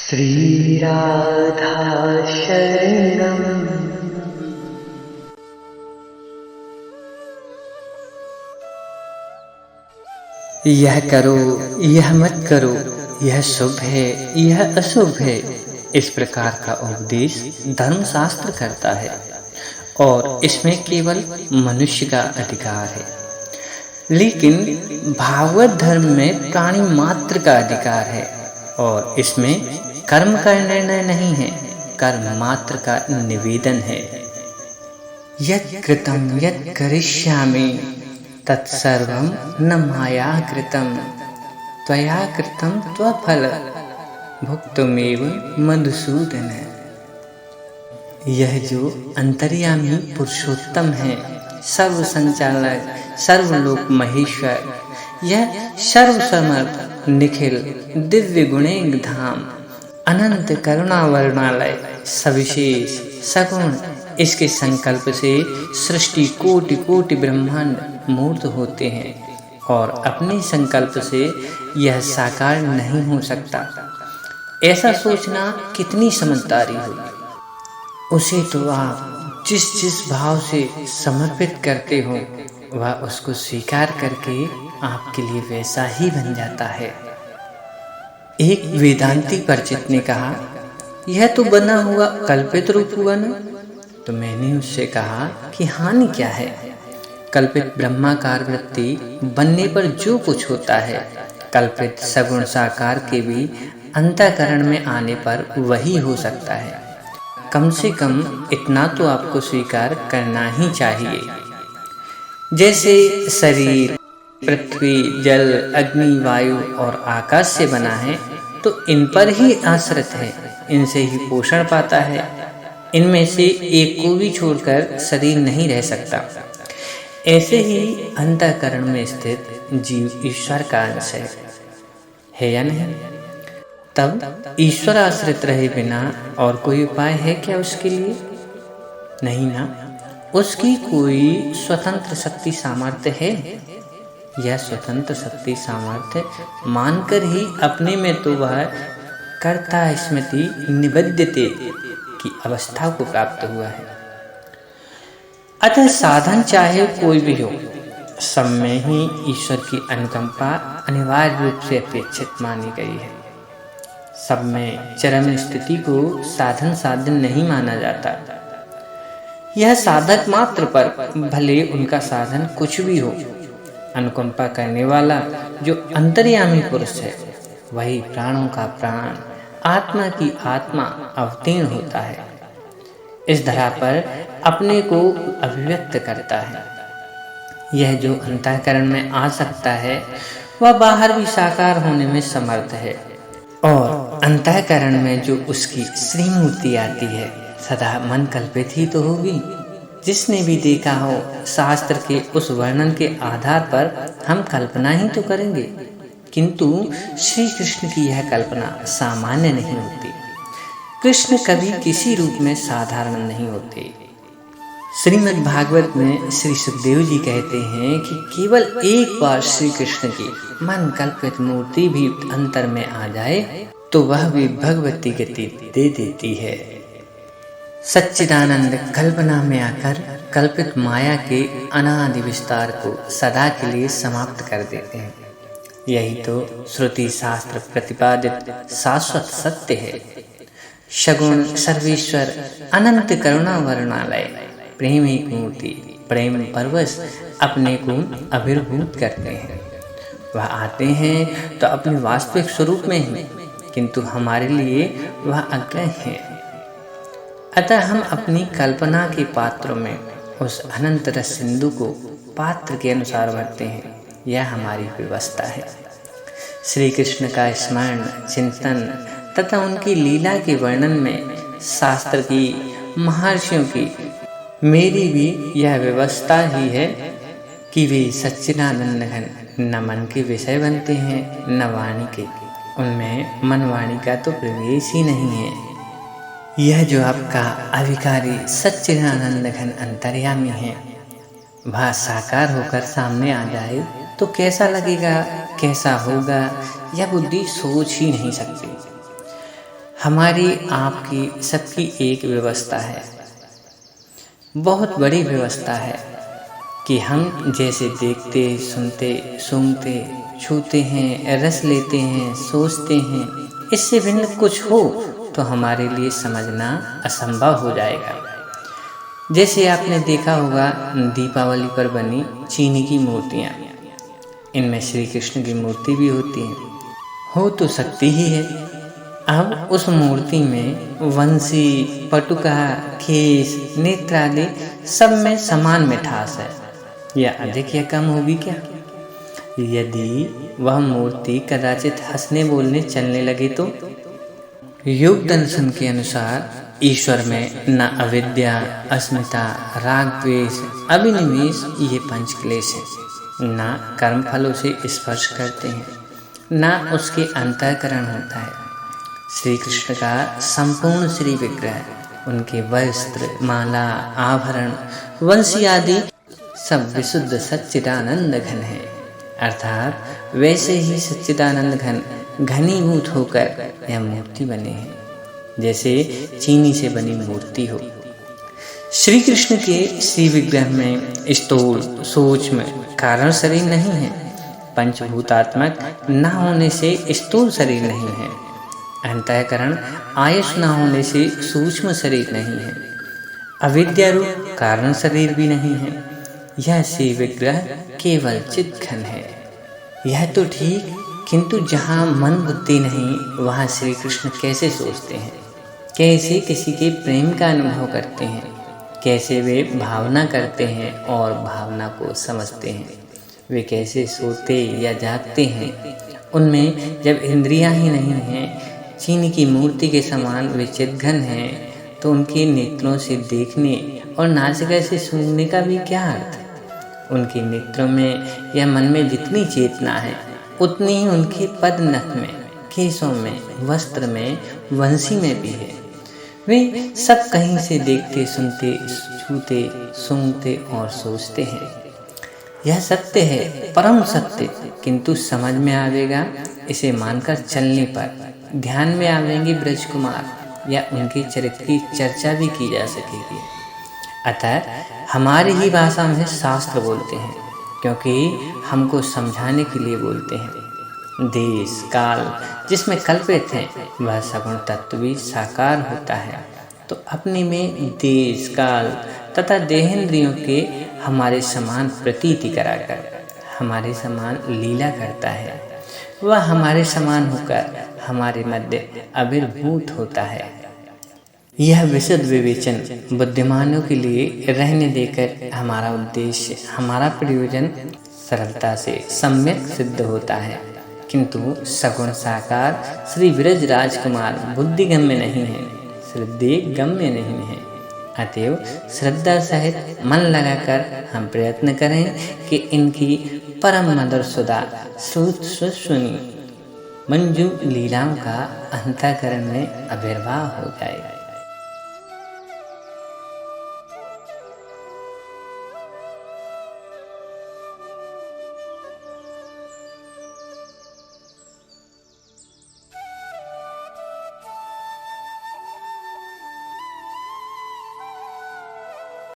श्रीराधा शरणम्। यह करो, यह मत करो, यह शुभ है, यह अशुभ है, इस प्रकार का उपदेश धर्मशास्त्र करता है और इसमें केवल मनुष्य का अधिकार है। लेकिन भागवत धर्म में प्राणी मात्र का अधिकार है और इसमें कर्म का निर्णय नहीं है, कर्म मात्र का निवेदन है। यत् कृतं यत् करिष्यामि तत्सर्वं न मया कृतं त्वया कृतं त्वफल भुक्तुमेव मधुसूदन। यह जो अंतर्यामी पुरुषोत्तम है, सर्व संचालक, सर्वलोक महेश्वर, यह सर्वसमर्थ निखिल दिव्य गुणें धाम, अनंत करुणा वर्णालय, सविशेष सगुण, इसके संकल्प से सृष्टि कोटि कोटि ब्रह्मांड मूर्त होते हैं और अपने संकल्प से यह साकार नहीं हो सकता। ऐसा सोचना कितनी समझदारी होगी। उसे तो आप जिस जिस भाव से समर्पित करते हो वह उसको स्वीकार करके आपके लिए वैसा ही बन जाता है। एक वेदांती परिचित ने कहा, यह तो बना हुआ कल्पित रूप हुआ ना? तो मैंने उससे कहा कि हानि क्या है? कल्पित ब्रह्माकार वृत्ति बनने पर जो कुछ होता है, कल्पित सगुण साकार के भी अंतःकरण में आने पर वही हो सकता है। कम से कम इतना तो आपको स्वीकार करना ही चाहिए। जैसे शरीर पृथ्वी, जल, अग्नि, वायु और आकाश से बना है तो इन पर ही आश्रित है, इनसे ही पोषण पाता है। इनमें से एक को भी छोड़कर शरीर नहीं रह सकता। ऐसे ही अंतःकरण में स्थित जीव ईश्वर का अंश है या नहीं? तब ईश्वर आश्रित रहे बिना और कोई उपाय है क्या उसके लिए? नहीं ना। उसकी कोई स्वतंत्र शक्ति सामर्थ्य है? यह स्वतंत्र शक्ति सामर्थ्य मानकर ही अपने में तो वह कर्ता स्मृति निबद्धते की अवस्था को प्राप्त हुआ है। अतः साधन चाहे कोई भी हो, सब में ही ईश्वर की अनुकंपा अनिवार्य रूप से अपेक्षित मानी गई है। सब में चरम स्थिति को साधन साधन नहीं माना जाता। यह साधक मात्र पर भले उनका साधन कुछ भी हो, अनुकंपा करने वाला जो अंतर्यामी पुरुष है वही प्राणों का प्राण, आत्मा की आत्मा अवतीर्ण होता है, इस धरा पर अपने को अभिव्यक्त करता है। यह जो अंतःकरण में आ सकता है वह बाहर भी साकार होने में समर्थ है और अंतःकरण में जो उसकी श्रीमूर्ति आती है सदा मन कल्पित ही तो होगी। जिसने भी देखा हो, शास्त्र के उस वर्णन के आधार पर हम कल्पना ही तो करेंगे, किंतु श्री कृष्ण की यह कल्पना सामान्य नहीं होती। कृष्ण कभी किसी रूप में साधारण नहीं होते। श्रीमद् भागवत में श्री सुखदेव जी कहते हैं कि केवल एक बार श्री कृष्ण की मन कल्पित मूर्ति भी अंतर में आ जाए तो वह भी भगवती गति दे देती है। सच्चिदानंद कल्पना में आकर कल्पित माया के अनादि विस्तार को सदा के लिए समाप्त कर देते हैं। यही तो श्रुति शास्त्र प्रतिपादित शाश्वत सत्य है। सगुण सर्वेश्वर अनंत करुणा वर्णालय प्रेम एक मूर्ति प्रेम परवश अपने को अभिर्भूत करते हैं। वह आते हैं तो अपने वास्तविक स्वरूप में ही, किंतु हमारे लिए वह अज्ञेय है। अतः हम अपनी कल्पना के पात्रों में उस अनंत रस सिंधु को पात्र के अनुसार भरते हैं। यह हमारी व्यवस्था है। श्री कृष्ण का स्मरण, चिंतन तथा उनकी लीला के वर्णन में शास्त्र की, महर्षियों की, मेरी भी यह व्यवस्था ही है कि वे सच्चिदानंद घन न मन के विषय बनते हैं न वाणी के। उनमें मन वाणी का तो प्रवेश ही नहीं है। यह जो आपका अविकारी सच्चिदानंद घन अंतर्यामी है, वह साकार होकर सामने आ जाए तो कैसा लगेगा, कैसा होगा, यह बुद्धि सोच ही नहीं सकती। हमारी आपकी सबकी एक व्यवस्था है, बहुत बड़ी व्यवस्था है कि हम जैसे देखते, सुनते, सूंघते, छूते हैं, रस लेते हैं, सोचते हैं, इससे भिन्न कुछ हो तो हमारे लिए समझना असंभव हो जाएगा। जैसे आपने देखा होगा दीपावली पर बनी चीनी की मूर्तियाँ, इनमें श्री कृष्ण की मूर्ति भी होती है, हो तो सकती ही है। अब उस मूर्ति में वंशी, पटुका, केश, नेत्र आदि सब में समान मिठास है, या अधिक या कम होगी क्या? यदि वह मूर्ति कदाचित हंसने, बोलने, चलने लगे तो? योग दर्शन के अनुसार ईश्वर में न अविद्या, अस्मिता, राग, द्वेष, अभिनिवेश ये पंच क्लेश है। न कर्म फलों से स्पर्श करते हैं, न उसके अंतःकरण होता है। श्री कृष्ण का संपूर्ण श्री विग्रह, उनके वस्त्र, माला, आभरण, वंशी आदि सब विशुद्ध सच्चिदानंद घन है, अर्थात वैसे ही सच्चिदानंद घन घनीभूत होकर यह मूर्ति बने हैं, जैसे चीनी से बनी मूर्ति हो। श्री कृष्ण के श्री विग्रह में स्थूल, सूक्ष्म, कारण शरीर नहीं है। पंचभूतात्मक न होने से स्थूल शरीर नहीं है। अंतःकरण आयुष न होने से सूक्ष्म शरीर नहीं है। अविद्या रूप कारण शरीर भी नहीं है। यह श्री विग्रह केवल चित घन है। यह तो ठीक, किंतु जहाँ मन बुद्धि नहीं वहाँ श्री कृष्ण कैसे सोचते हैं, कैसे किसी के प्रेम का अनुभव करते हैं, कैसे वे भावना करते हैं और भावना को समझते हैं, वे कैसे सोते या जागते हैं। उनमें जब इंद्रियां ही नहीं हैं, चीनी की मूर्ति के समान वे चिद्घन हैं, तो उनके नेत्रों से देखने और नासिका से सूंघने का भी क्या अर्थ? उनके नेत्रों में या मन में जितनी चेतना है उतनी ही उनके पद नख में, केशों में, वस्त्र में, वंशी में भी है। वे सब कहीं से देखते, सुनते, छूते, सूंघते और सोचते हैं। यह सत्य है, परम सत्य, किंतु समझ में आवेगा इसे मानकर चलने पर। ध्यान में आवेंगे ब्रज कुमार या उनके चरित्र की चर्चा भी की जा सकेगी। अतः हमारी ही भाषा में शास्त्र बोलते हैं, क्योंकि हमको समझाने के लिए बोलते हैं। देश काल जिसमें कल्पित है वह सगुण तत्व भी साकार होता है, तो अपने में देश काल तथा देहेंद्रियों के हमारे समान प्रतीति कराकर हमारे समान लीला करता है। वह हमारे समान होकर हमारे मध्य आविर्भूत होता है। यह विशद विवेचन बुद्धिमानों के लिए रहने देकर हमारा उद्देश्य, हमारा प्रयोजन सरलता से सम्यक सिद्ध होता है। किंतु सगुण साकार श्री विरज राजकुमार बुद्धिगम्य नहीं है, श्रद्धे गम्य नहीं है। अतएव श्रद्धा सहित मन लगाकर हम प्रयत्न करें कि इनकी परम मधुर सुधा सुनी मंजू लीलाओं का अंतःकरण में आविर्भाव हो जाए।